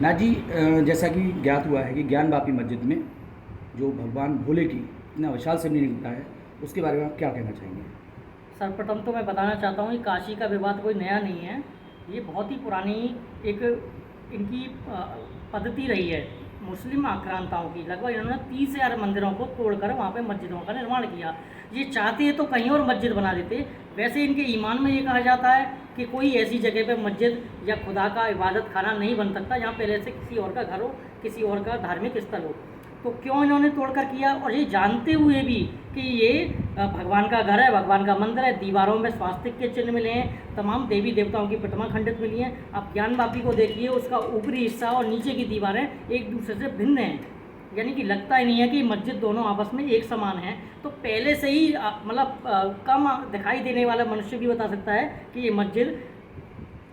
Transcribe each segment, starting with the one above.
ना जी, जैसा कि ज्ञात हुआ है कि ज्ञान वापी मस्जिद में जो भगवान भोले की इतना विशाल शिवलिंग निकला है, उसके बारे में आप क्या कहना चाहेंगे? सर्वप्रथम तो मैं बताना चाहता हूँ कि काशी का विवाद कोई नया नहीं है। ये बहुत ही पुरानी एक इनकी पद्धति रही है मुस्लिम आक्रांताओं की। लगभग इन्होंने 30,000 मंदिरों को तोड़कर वहाँ पे मस्जिदों का निर्माण किया। ये चाहते तो कहीं और मस्जिद बना देते। वैसे इनके ईमान में ये कहा जाता है कि कोई ऐसी जगह पे मस्जिद या खुदा का इबादत खाना नहीं बन सकता जहाँ पहले से किसी और का घर हो, किसी और का धार्मिक स्थल हो। तो क्यों इन्होंने तोड़कर किया, और ये जानते हुए भी कि ये भगवान का घर है, भगवान का मंदिर है। दीवारों में स्वास्तिक के चिन्ह मिले हैं, तमाम देवी देवताओं की प्रतिमा खंडित मिली हैं। आप ज्ञान वापी को देखिए, उसका ऊपरी हिस्सा और नीचे की दीवारें एक दूसरे से भिन्न हैं, यानी कि लगता ही नहीं है कि मस्जिद दोनों आपस में एक समान है। तो पहले से ही मतलब कम दिखाई देने वाला मनुष्य भी बता सकता है कि ये मस्जिद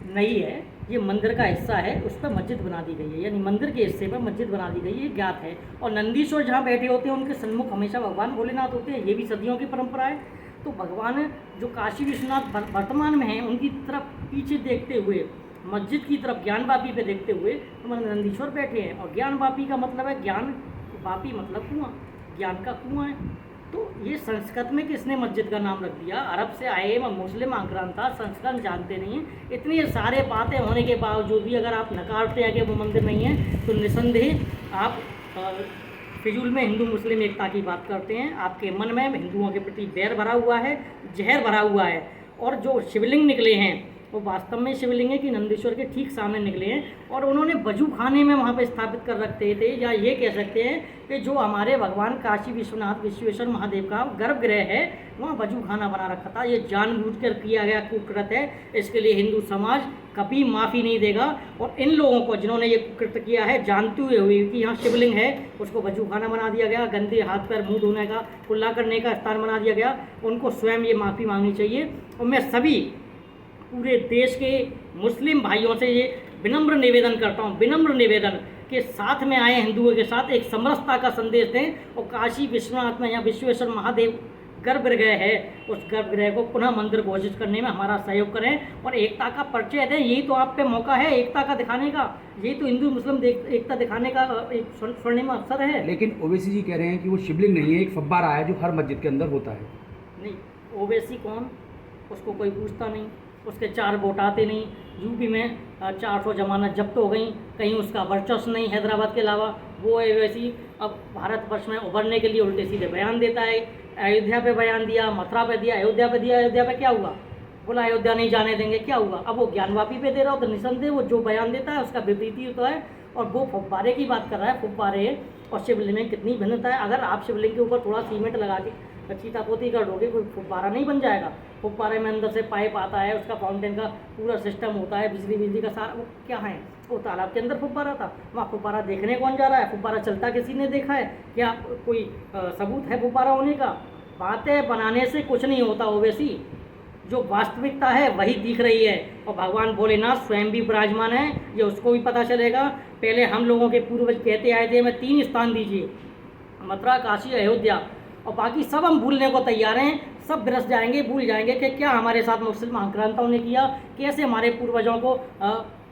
नहीं है, ये मंदिर का हिस्सा है, उस पर मस्जिद बना दी गई है, यानी मंदिर के हिस्से पर मस्जिद बना दी गई है, ये ज्ञात है। और नंदीश्वर जहाँ बैठे होते हैं उनके सन्मुख हमेशा भगवान भोलेनाथ होते हैं, ये भी सदियों की परंपरा है। तो भगवान जो काशी विश्वनाथ वर्तमान में हैं, उनकी तरफ पीछे देखते हुए, मस्जिद की तरफ ज्ञान वापी पे देखते हुए हमारे नंदीश्वर बैठे हैं। और ज्ञान वापी का मतलब है ज्ञान, वापी मतलब कुआं, ज्ञान का कुआं है। तो ये संस्कृत में किसने मस्जिद का नाम रख दिया? अरब से आए मुस्लिम आक्रांता संस्कृत जानते नहीं हैं। इतनी सारे बातें होने के बावजूद भी अगर आप नकारते हैं कि वो मंदिर नहीं है, तो निसंदेह आप फिजूल में हिंदू मुस्लिम एकता की बात करते हैं। आपके मन में हिंदुओं के प्रति बैर भरा हुआ है, जहर भरा हुआ है। और जो शिवलिंग निकले हैं वो वास्तव में शिवलिंग है कि नंदीश्वर के ठीक सामने निकले हैं, और उन्होंने वजू खाने में वहाँ पे स्थापित कर रखते थे। या ये कह सकते हैं कि जो हमारे भगवान काशी विश्वनाथ विश्वेश्वर महादेव का गर्भगृह है, वहाँ वजू खाना बना रखा था। ये जानबूझकर किया गया कुकृत्य है, इसके लिए हिंदू समाज कभी माफ़ी नहीं देगा। और इन लोगों को जिन्होंने ये कुकृत्य किया है, जानते हुए कि यहाँ शिवलिंग है, उसको वजू खाना बना दिया गया, गंदे हाथ पैर मुँह धोने का, कुल्ला करने का स्थान बना दिया गया, उनको स्वयं ये माफ़ी मांगनी चाहिए। और मैं सभी पूरे देश के मुस्लिम भाइयों से ये विनम्र निवेदन करता हूँ, विनम्र निवेदन के साथ में आए हिंदुओं के साथ एक समरसता का संदेश दें, और काशी विश्वनाथ में यहाँ विश्वेश्वर महादेव गर्भगृह है, उस गर्भगृह को पुनः मंदिर घोषित करने में हमारा सहयोग करें और एकता का परिचय दें। यही तो आप पे मौका है एकता का दिखाने का, यही तो हिंदू मुस्लिम एकता दिखाने का एक स्वर्णिम अवसर है। लेकिन ओवैसी जी कह रहे हैं कि वो शिवलिंग नहीं है, एक फव्वारा है जो हर मस्जिद के अंदर होता है। नहीं, ओवैसी कौन, उसको कोई पूछता नहीं, उसके 4 वोट आते नहीं। यूपी में 400 जमानत जब्त हो गई, कहीं उसका वर्चस्व नहीं हैदराबाद के अलावा। वो वैसी अब भारतवर्ष में उभरने के लिए उल्टे सीधे बयान देता है। अयोध्या पे बयान दिया, मथुरा पे दिया, अयोध्या पे दिया। अयोध्या पे क्या हुआ? बोला अयोध्या नहीं जाने देंगे, क्या हुआ? अब वो ज्ञानवापी पे दे रहा हो, तो निसंदेह वो जो बयान देता है उसका विपरीत होता है। और वो फुब्बारे की बात कर रहा है, फुब्बारे और शिवलिंग में कितनी भिन्नता है। अगर आप शिवलिंग के ऊपर थोड़ा सीमेंट लगा के चीतापोती कर दोगे, कोई फुब्बारा नहीं बन जाएगा। फुब्बारे में अंदर से पाइप आता है, उसका फाउंटेन का पूरा सिस्टम होता है, बिजली का सारा वो क्या है, वो तालाब के अंदर फुब्बारा था। वहाँ फुब्बारा देखने कौन जा रहा है? फुब्बारा चलता किसी ने देखा है? क्या कोई सबूत है फुब्बारा होने का? बातें बनाने से कुछ नहीं होता। ओवैसी जो वास्तविकता है वही दिख रही है, और भगवान भोलेनाथ स्वयं भी विराजमान है, ये उसको भी पता चलेगा। पहले हम लोगों के पूर्वज कहते आए थे हमें 3 स्थान दीजिए, मथुरा, काशी, अयोध्या, और बाकी सब हम भूलने को तैयार हैं। सब बिरस जाएंगे, भूल जाएंगे कि क्या हमारे साथ मुस्लिम आक्रांताओं ने किया, कैसे हमारे पूर्वजों को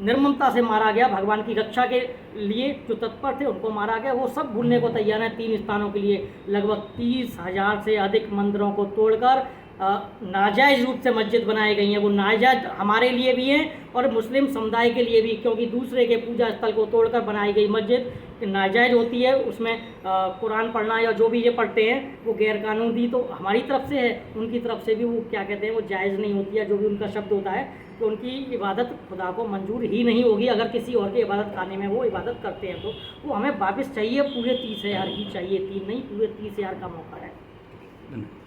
निर्ममता से मारा गया, भगवान की रक्षा के लिए जो तत्पर थे उनको मारा गया। वो सब भूलने को तैयार हैं। 3 स्थानों के लिए लगभग 30,000 से अधिक मंदिरों को तोड़कर नाजायज़ रूप से मस्जिद बनाई गई हैं। वो नाजायज़ हमारे लिए भी हैं और मुस्लिम समुदाय के लिए भी, क्योंकि दूसरे के पूजा स्थल को तोड़कर बनाई गई मस्जिद नाजायज़ होती है। उसमें कुरान पढ़ना या जो भी ये पढ़ते हैं वो गैरकानूनी तो हमारी तरफ से है, उनकी तरफ से भी वो क्या कहते हैं, वो जायज़ नहीं होती है। जो भी उनका शब्द होता है कि उनकी इबादत खुदा को मंजूर ही नहीं होगी अगर किसी और की इबादत खाने में वो इबादत करते हैं। तो वो हमें वापस चाहिए, पूरे 30,000 ही चाहिए, 3 नहीं, पूरे 30,000 का मौका है। धन्यवाद।